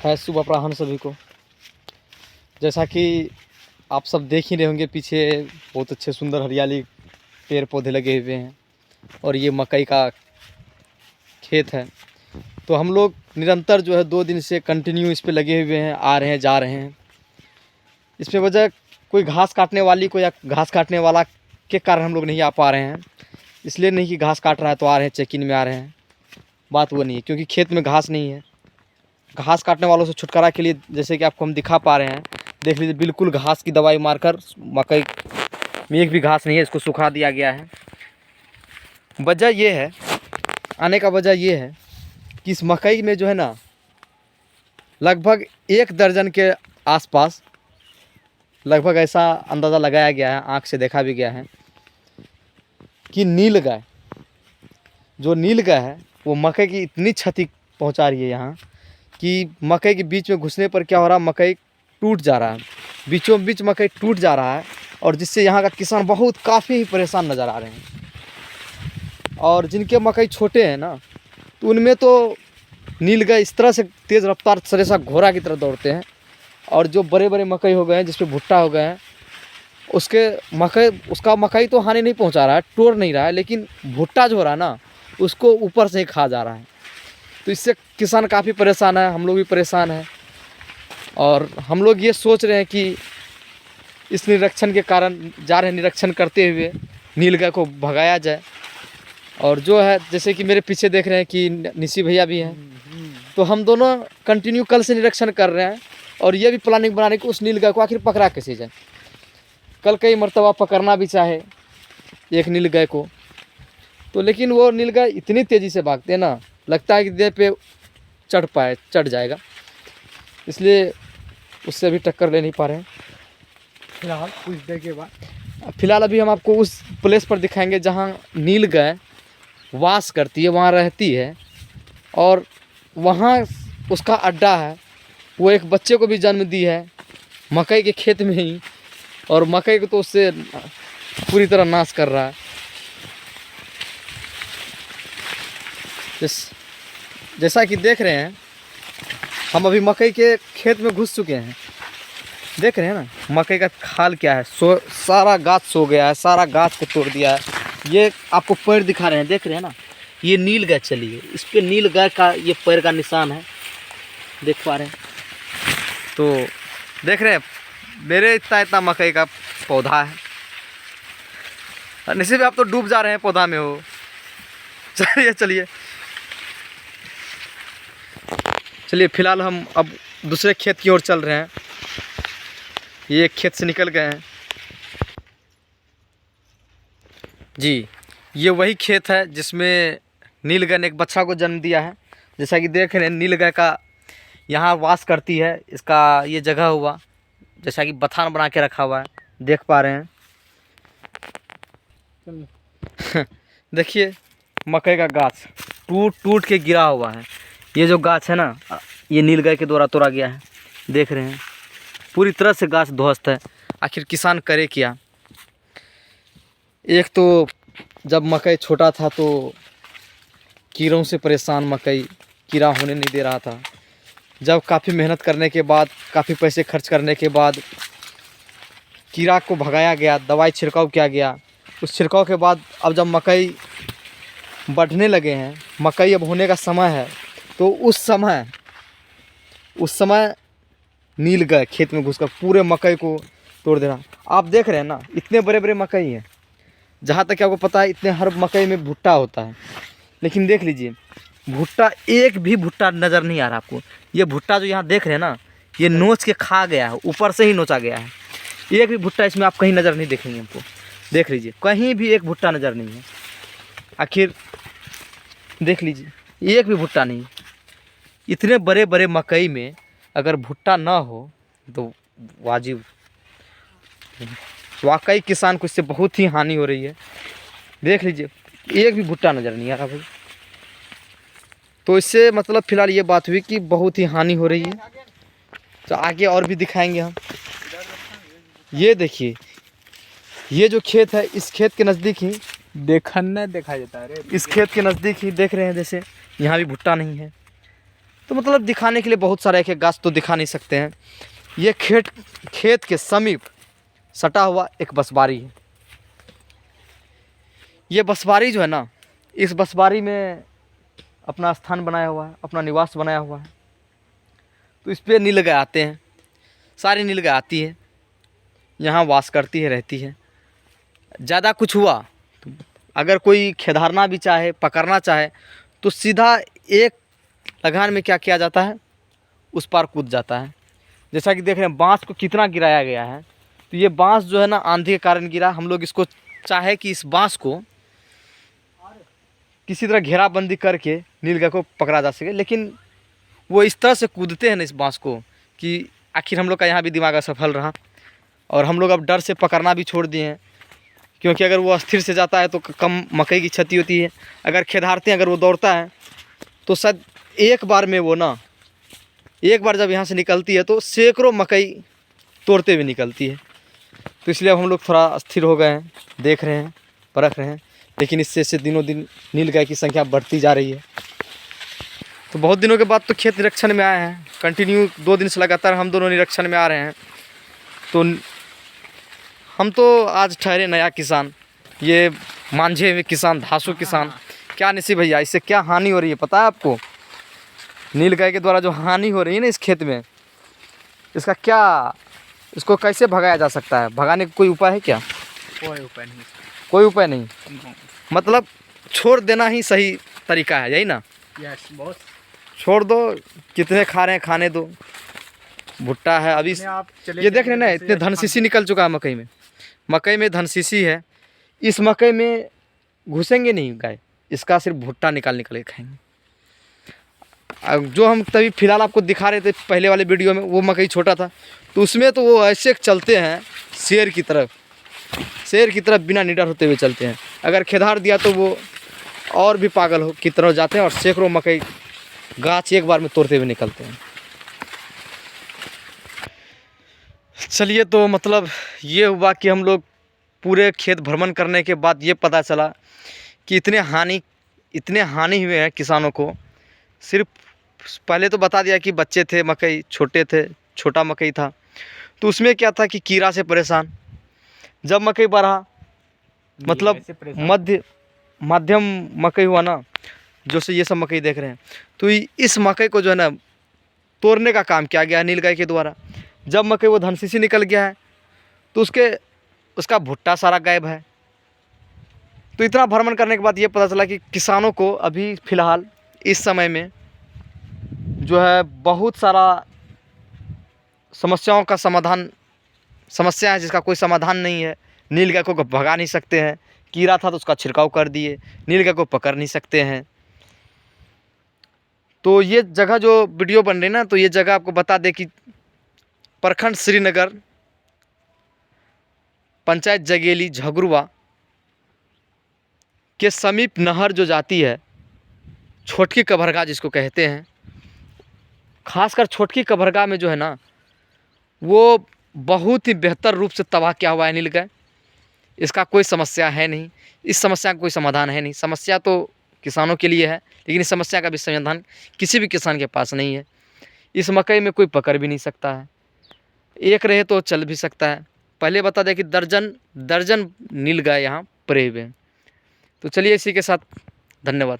है शुभ अपराह्न सभी को। जैसा कि आप सब देख ही रहे होंगे, पीछे बहुत अच्छे सुंदर हरियाली पेड़ पौधे लगे हुए हैं और ये मकई का खेत है। तो हम लोग निरंतर जो है 2 दिन से कंटिन्यू इस पे लगे हुए हैं, आ रहे हैं जा रहे हैं। इसमें वजह कोई घास काटने वाली को या घास काटने वाला के कारण हम लोग नहीं आ पा रहे हैं। इसलिए नहीं कि घास काट रहा है तो आ रहे हैं, चेकिंग में आ रहे हैं, बात वो नहीं है। क्योंकि खेत में घास नहीं है। घास काटने वालों से छुटकारा के लिए जैसे कि आपको हम दिखा पा रहे हैं, देख लीजिए, बिल्कुल घास की दवाई मारकर मकई में एक भी घास नहीं है, इसको सुखा दिया गया है। वजह ये है, आने का वजह ये है कि इस मकई में जो है ना, लगभग 1 दर्जन के आसपास, लगभग ऐसा अंदाज़ा लगाया गया है, आँख से देखा भी गया है कि नील गाय, जो नील गाय है वो मकई की इतनी क्षति पहुंचा रही है यहाँ कि मकई के बीच में घुसने पर क्या हो रहा है, मकई टूट जा रहा है, बीचों बीच मकई टूट जा रहा है। और जिससे यहाँ का किसान बहुत काफ़ी ही परेशान नज़र आ रहे हैं। और जिनके मकई छोटे हैं ना, तो उनमें तो नील गाय इस तरह से तेज़ रफ्तार सरेसा घोड़ा की तरह दौड़ते हैं। और जो बड़े बड़े मकई हो गए हैं, जिसपे भुट्टा हो गए हैं, उसका मकई तो हानि नहीं पहुँचा रहा है, तोड़ नहीं रहा है, लेकिन भुट्टा जो हो रहा है ना, उसको ऊपर से ही खा जा रहा है। तो इससे किसान काफ़ी परेशान है, हम लोग भी परेशान हैं। और हम लोग ये सोच रहे हैं कि इस निरीक्षण के कारण जा रहे हैं, निरीक्षण करते हुए नील गाय को भगाया जाए। और जो है, जैसे कि मेरे पीछे देख रहे हैं कि निशी भैया भी हैं, तो हम दोनों कंटिन्यू कल से निरीक्षण कर रहे हैं। और ये भी प्लानिंग बनाने की उस नील गाय को आखिर पकड़ा कैसे जाए। कल कई मरतबा पकड़ना भी चाहे एक नील गाय को, तो लेकिन वो नील गाय इतनी तेज़ी से भागते हैं ना, लगता है कि देह पे चढ़ जाएगा। इसलिए उससे अभी टक्कर ले नहीं पा रहे हैं फिलहाल। कुछ देर के बाद फिलहाल अभी हम आपको उस प्लेस पर दिखाएंगे जहाँ नील गाय वास करती है, वहाँ रहती है और वहाँ उसका अड्डा है। वो एक बच्चे को भी जन्म दी है मकई के खेत में ही, और मकई को तो उससे पूरी तरह नाश कर रहा है। जैसा कि देख रहे हैं, हम अभी मकई के खेत में घुस चुके हैं। देख रहे हैं ना मकई का हाल क्या है, सारा गाछ सो गया है, सारा गाछ को तोड़ दिया है। ये आपको पैर दिखा रहे हैं, देख रहे हैं ना, ये नील गाय चली है, इस पे नील गाय का ये पैर का निशान है, देख पा रहे हैं। तो देख रहे हैं मेरे इतना मकई का पौधा है। निश्चित आप तो डूब जा रहे हैं पौधा में हो। चलिए फिलहाल हम अब दूसरे खेत की ओर चल रहे हैं। ये एक खेत से निकल गए हैं जी। ये वही खेत है जिसमें नील गाय ने एक बच्चा को जन्म दिया है। जैसा कि देख रहे हैं, नील गाय का यहाँ वास करती है, इसका ये जगह हुआ, जैसा कि बथान बना के रखा हुआ है, देख पा रहे हैं। देखिए मकई का गाछ टूट के गिरा हुआ है। ये जो गाछ है ना, ये नील गाय के द्वारा तोड़ा गया है, देख रहे हैं, पूरी तरह से गाछ ध्वस्त है। आखिर किसान करे क्या। एक तो जब मकई छोटा था तो कीड़ों से परेशान मकई, कीड़ा होने नहीं दे रहा था। जब काफ़ी मेहनत करने के बाद, काफ़ी पैसे खर्च करने के बाद कीड़ा को भगाया गया, दवाई छिड़काव किया गया, उस छिड़काव के बाद अब जब मकई बढ़ने लगे हैं, मकई अब होने का समय है, तो उस समय नील गाय खेत में घुसकर पूरे मकई को तोड़ दे रहा। आप देख रहे हैं ना, इतने बड़े बड़े मकई हैं, जहाँ तक आपको पता है इतने हर मकई में भुट्टा होता है। लेकिन देख लीजिए, भुट्टा, एक भी भुट्टा नज़र नहीं आ रहा आपको। ये भुट्टा जो यहाँ देख रहे हैं ना, ये नोच के खा गया है, ऊपर से ही नोचा गया है। एक भी भुट्टा इसमें आप कहीं नज़र नहीं देखेंगे हमको। देख लीजिए, कहीं भी एक भुट्टा नज़र नहीं है। आखिर देख लीजिए, एक भी भुट्टा नहीं। इतने बड़े बड़े मकई में अगर भुट्टा ना हो तो वाजिब, वाकई किसान को इससे बहुत ही हानि हो रही है। देख लीजिए, एक भी भुट्टा नज़र नहीं आ रहा भाई। तो इससे मतलब फ़िलहाल ये बात हुई कि बहुत ही हानि हो रही है। तो आगे और भी दिखाएंगे हम। ये देखिए, ये जो खेत है, इस खेत के नज़दीक ही देखा जाता है। इस खेत के नज़दीक ही देख रहे हैं, जैसे यहाँ भी भुट्टा नहीं है। तो मतलब दिखाने के लिए बहुत सारा एक एक गाछ तो दिखा नहीं सकते हैं। ये खेत के समीप सटा हुआ एक बसबारी है। ये बसबारी जो है ना, इस बसबारी में अपना स्थान बनाया हुआ है, अपना निवास बनाया हुआ है। तो इस पर नीलगाय आते हैं, सारी नीलगाय आती है, यहाँ वास करती है, रहती है। ज़्यादा कुछ हुआ तो अगर कोई खेदारना भी चाहे, पकड़ना चाहे, तो सीधा एक लगान में क्या किया जाता है, उस पार कूद जाता है। जैसा कि देख रहे हैं बाँस को कितना गिराया गया है। तो ये बाँस जो है ना आंधी के कारण गिरा। हम लोग इसको चाहे कि इस बाँस को किसी तरह घेराबंदी करके नीलगाय को पकड़ा जा सके, लेकिन वो इस तरह से कूदते हैं ना इस बाँस को कि आखिर हम लोग का यहाँ भी दिमाग असफल रहा और हम लोग अब डर से पकड़ना भी छोड़ दिए हैं। क्योंकि अगर वो अस्थिर से जाता है तो कम मकई की क्षति होती है। अगर खेदारते हैं, अगर वो दौड़ता है तो शायद एक बार में वो ना, एक बार जब यहाँ से निकलती है तो सैकड़ों मकई तोड़ते हुए निकलती है। तो इसलिए अब हम लोग थोड़ा अस्थिर हो गए हैं, देख रहे हैं, परख रहे हैं। लेकिन इससे दिनों दिन नीलगाय की संख्या बढ़ती जा रही है। तो बहुत दिनों के बाद तो खेत निरीक्षण में आए हैं, कंटिन्यू 2 दिन से लगातार हम दोनों निरीक्षण में आ रहे हैं। तो हम तो आज ठहरे नया किसान, ये मांझे हुए किसान, धासु किसान। क्या नसीब भैया, इससे क्या हानि हो रही है पता है आपको? नीलगाय के द्वारा जो हानि हो रही है ना इस खेत में, इसका क्या, इसको कैसे भगाया जा सकता है? भगाने का कोई उपाय है क्या? कोई उपाय नहीं। कोई उपाय नहीं, मतलब छोड़ देना ही सही तरीका है, यही ना? यस बॉस, छोड़ दो, कितने खा रहे हैं खाने दो। भुट्टा है अभी, ये देख रहे हैं ना इतने धनशीशी निकल चुका है मकई में। मकई में धनशीशी है, इस मकई में घुसेंगे नहीं गाय, इसका सिर्फ भुट्टा निकाल के खाएंगे। जो हम तभी फिलहाल आपको दिखा रहे थे पहले वाले वीडियो में, वो मकई छोटा था, तो उसमें तो वो ऐसे चलते हैं शेर की तरफ बिना निडर होते हुए चलते हैं। अगर खेदार दिया तो वो और भी पागल हो की तरह जाते हैं और सैकड़ों मकई गाछ एक बार में तोड़ते हुए निकलते हैं। चलिए, तो मतलब ये हुआ कि हम लोग पूरे खेत भ्रमण करने के बाद ये पता चला कि इतने हानि हुए हैं किसानों को। सिर्फ पहले तो बता दिया कि बच्चे थे, मकई छोटे थे, छोटा मकई था, तो उसमें क्या था कि कीड़ा से परेशान। जब मकई बढ़ा, मतलब मध्यम मकई हुआ ना, जो से ये सब मकई देख रहे हैं, तो इस मकई को जो है ना तोड़ने का काम किया गया नीलगाय के द्वारा। जब मकई वो धनशीशी निकल गया है तो उसका भुट्टा सारा गायब है। तो इतना भ्रमण करने के बाद ये पता चला कि किसानों को अभी फ़िलहाल इस समय में जो है बहुत सारा समस्या है जिसका कोई समाधान नहीं है। नीलगाय को भगा नहीं सकते हैं, कीड़ा था तो उसका छिड़काव कर दिए, नीलगाय को पकड़ नहीं सकते हैं। तो ये जगह जो वीडियो बन रही है ना, तो ये जगह आपको बता दें कि प्रखंड श्रीनगर, पंचायत जगेली झगरुआ के समीप नहर जो जाती है, छोटकी कभरगा जिसको कहते हैं, खासकर छोटकी कभरगा में जो है ना, वो बहुत ही बेहतर रूप से तबाह किया हुआ है नीलगाय। इसका कोई समस्या है नहीं, इस समस्या का कोई समाधान है नहीं। समस्या तो किसानों के लिए है, लेकिन इस समस्या का भी समाधान किसी भी किसान के पास नहीं है। इस मकई में कोई पकड़ भी नहीं सकता है, एक रहे तो चल भी सकता है। पहले बता दें कि दर्जन नीलगाय यहाँ पड़े हुए हैं। तो चलिए, इसी के साथ धन्यवाद।